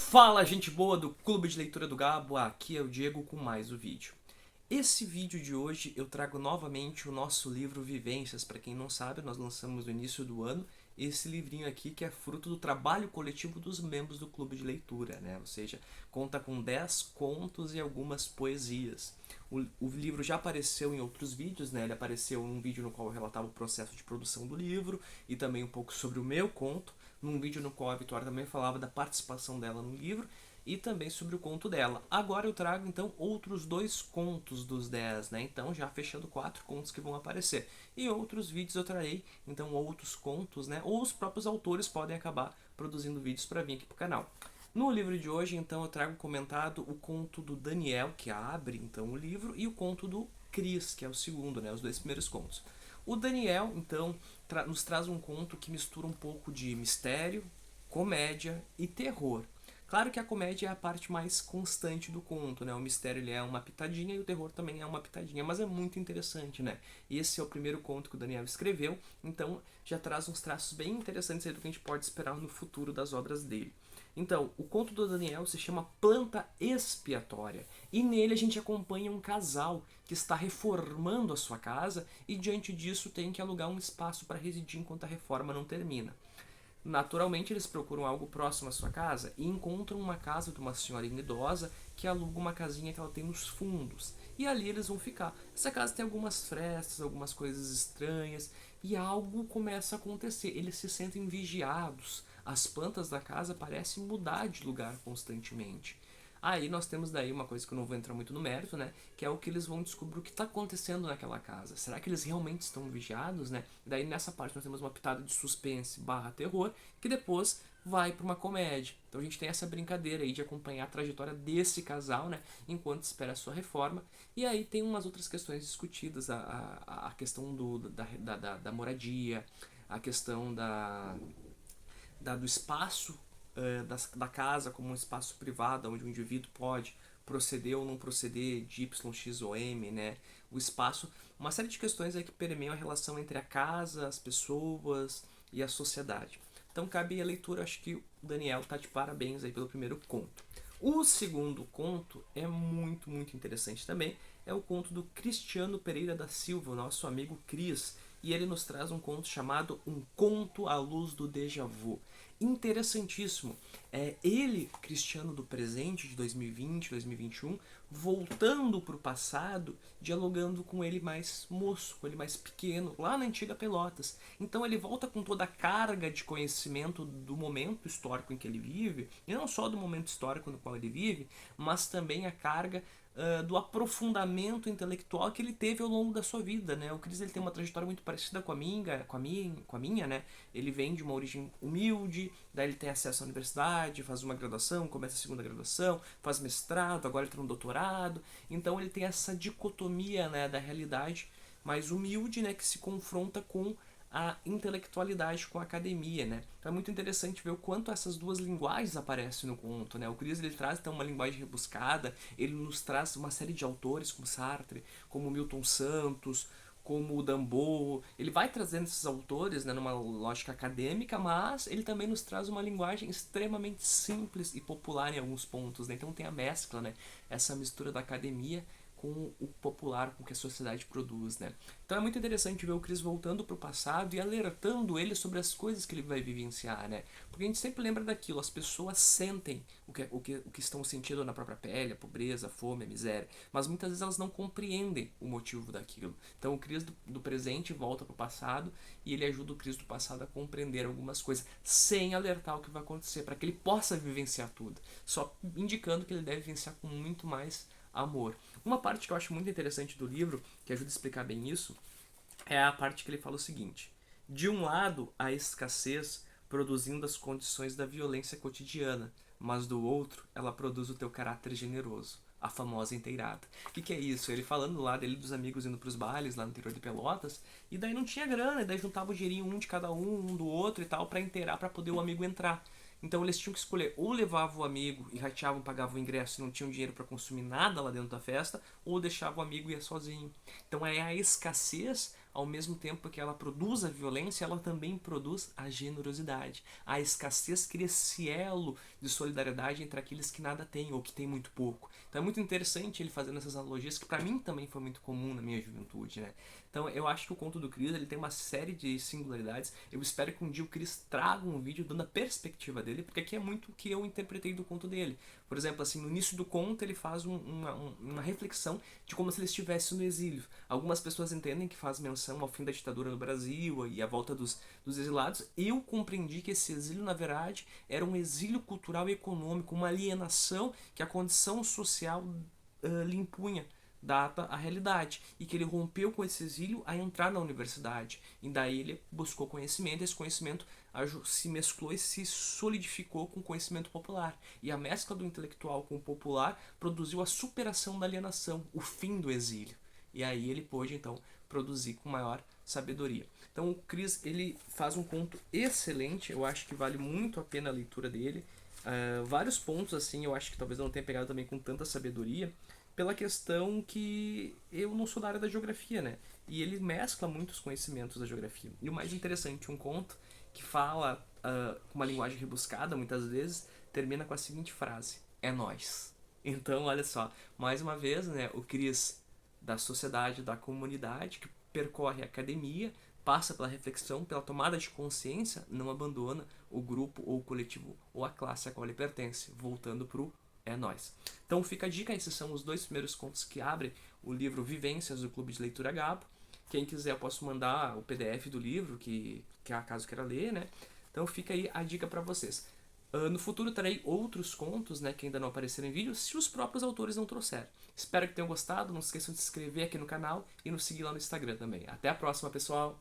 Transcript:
Fala, gente boa do Clube de Leitura do Gabo, aqui é o Diego com mais um vídeo. Esse vídeo de hoje eu trago novamente o nosso livro Vivências. Para quem não sabe, nós lançamos no início do ano esse livrinho aqui que é fruto do trabalho coletivo dos membros do Clube de Leitura, né? Ou seja, conta com 10 contos e algumas poesias. O livro já apareceu em outros vídeos, né? Ele apareceu num vídeo no qual eu relatava o processo de produção do livro e também um pouco sobre o meu conto, num vídeo no qual a Vitória também falava da participação dela no livro e também sobre o conto dela. Agora eu trago então outros 2 contos dos 10, né? Então já fechando 4 contos que vão aparecer. E outros vídeos eu trarei então outros contos, né? Ou os próprios autores podem acabar produzindo vídeos para vir aqui pro canal. No livro de hoje, então, eu trago comentado o conto do Daniel, que abre então o livro, e o conto do Cris, que é o segundo, né? Os 2 primeiros contos. O Daniel, então, nos traz um conto que mistura um pouco de mistério, comédia e terror. Claro que a comédia é a parte mais constante do conto, né? O mistério ele é uma pitadinha e o terror também é uma pitadinha, mas é muito interessante, né? Esse é o primeiro conto que o Daniel escreveu, então já traz uns traços bem interessantes aí do que a gente pode esperar no futuro das obras dele. Então, o conto do Daniel se chama Planta Expiatória e nele a gente acompanha um casal que está reformando a sua casa e diante disso tem que alugar um espaço para residir enquanto a reforma não termina. Naturalmente, eles procuram algo próximo à sua casa e encontram uma casa de uma senhorinha idosa que aluga uma casinha que ela tem nos fundos. E ali eles vão ficar. Essa casa tem algumas frestas, algumas coisas estranhas e algo começa a acontecer. Eles se sentem vigiados. As plantas da casa parecem mudar de lugar constantemente. Aí nós temos daí uma coisa que eu não vou entrar muito no mérito, né? Que é o que eles vão descobrir o que está acontecendo naquela casa. Será que eles realmente estão vigiados, né? Daí nessa parte nós temos uma pitada de suspense barra terror, que depois vai para uma comédia. Então a gente tem essa brincadeira aí de acompanhar a trajetória desse casal, né? Enquanto espera a sua reforma. E aí tem umas outras questões discutidas, a questão da moradia, a questão do espaço da casa como um espaço privado onde o indivíduo pode proceder ou não proceder de Y, X ou M, né? O espaço, uma série de questões aí que permeiam a relação entre a casa, as pessoas e a sociedade. Então cabe a leitura, acho que o Daniel tá de parabéns aí pelo primeiro conto. O segundo conto é muito, muito interessante também. É o conto do Cristiano Pereira da Silva, nosso amigo Cris. E ele nos traz um conto chamado Um Conto à Luz do Déjà Vu. Interessantíssimo. É ele, Cristiano do presente, de 2020, 2021, voltando para o passado, dialogando com ele mais moço, com ele mais pequeno, lá na antiga Pelotas. Então ele volta com toda a carga de conhecimento do momento histórico em que ele vive, e não só do momento histórico no qual ele vive, mas também a carga do aprofundamento intelectual que ele teve ao longo da sua vida, né? O Cris ele tem uma trajetória muito parecida com a minha, né? Ele vem de uma origem humilde, daí ele tem acesso à universidade, faz uma graduação, começa a segunda graduação, faz mestrado, agora ele está no doutorado. Então ele tem essa dicotomia, né, da realidade mais humilde, né, que se confronta com a intelectualidade com a academia, né? Então é muito interessante ver o quanto essas duas linguagens aparecem no conto, né? O Cris ele traz então uma linguagem rebuscada, ele nos traz uma série de autores como Sartre, como Milton Santos, como o Dambo, ele vai trazendo esses autores, né, numa lógica acadêmica, mas ele também nos traz uma linguagem extremamente simples e popular em alguns pontos, né? Então tem a mescla, né? Essa mistura da academia com o popular, com o que a sociedade produz, né? Então é muito interessante ver o Chris voltando para o passado e alertando ele sobre as coisas que ele vai vivenciar, né? Porque a gente sempre lembra daquilo, as pessoas sentem o que estão sentindo na própria pele, a pobreza, a fome, a miséria, mas muitas vezes elas não compreendem o motivo daquilo. Então o Chris do presente volta para o passado e ele ajuda o Chris do passado a compreender algumas coisas, sem alertar o que vai acontecer, para que ele possa vivenciar tudo, só indicando que ele deve vivenciar com muito mais amor. Uma parte que eu acho muito interessante do livro, que ajuda a explicar bem isso, é a parte que ele fala o seguinte: de um lado, a escassez produzindo as condições da violência cotidiana, mas do outro, ela produz o teu caráter generoso, a famosa inteirada. O que é isso? Ele falando lá dele dos amigos indo pros bailes lá no interior de Pelotas, e daí não tinha grana, e daí juntava o dinheirinho um de cada um do outro e tal, pra inteirar, pra poder o amigo entrar. Então eles tinham que escolher, ou levavam o amigo e rateavam, pagavam o ingresso e não tinham dinheiro para consumir nada lá dentro da festa, ou deixavam o amigo e ia sozinho. Então é a escassez ao mesmo tempo que ela produz a violência, ela também produz a generosidade. A escassez cria esse elo de solidariedade entre aqueles que nada têm ou que têm muito pouco. Então é muito interessante ele fazendo essas analogias, que para mim também foi muito comum na minha juventude, né? Então eu acho que o conto do Chris ele tem uma série de singularidades. Eu espero que um dia o Chris traga um vídeo dando a perspectiva dele, porque aqui é muito o que eu interpretei do conto dele. Por exemplo, assim, no início do conto ele faz uma reflexão de como se ele estivesse no exílio. Algumas pessoas entendem que faz menção ao fim da ditadura no Brasil e à volta dos exilados. Eu compreendi que esse exílio, na verdade, era um exílio cultural e econômico, uma alienação que a condição social lhe impunha data a realidade, e que ele rompeu com esse exílio a entrar na universidade, e daí ele buscou conhecimento, e esse conhecimento se mesclou e se solidificou com o conhecimento popular, e a mescla do intelectual com o popular produziu a superação da alienação, o fim do exílio, e aí ele pôde então produzir com maior sabedoria. Então o Chris ele faz um conto excelente, eu acho que vale muito a pena a leitura dele. Vários pontos assim eu acho que talvez eu não tenha pegado também com tanta sabedoria, pela questão que eu não sou da área da geografia, né? E ele mescla muitos conhecimentos da geografia. E o mais interessante, um conto que fala com uma linguagem rebuscada, muitas vezes, termina com a seguinte frase: é nós. Então, olha só, mais uma vez, né, o Cris da sociedade, da comunidade, que percorre a academia, passa pela reflexão, pela tomada de consciência, não abandona o grupo ou o coletivo ou a classe a qual ele pertence, voltando pro é nóis. Então fica a dica, esses são os dois primeiros contos que abrem o livro Vivências do Clube de Leitura Gabo. Quem quiser eu posso mandar o PDF do livro, que acaso queira ler, né? Então fica aí a dica para vocês. No futuro terei outros contos, né, que ainda não apareceram em vídeo, se os próprios autores não trouxerem. Espero que tenham gostado, não se esqueçam de se inscrever aqui no canal e nos seguir lá no Instagram também. Até a próxima, pessoal!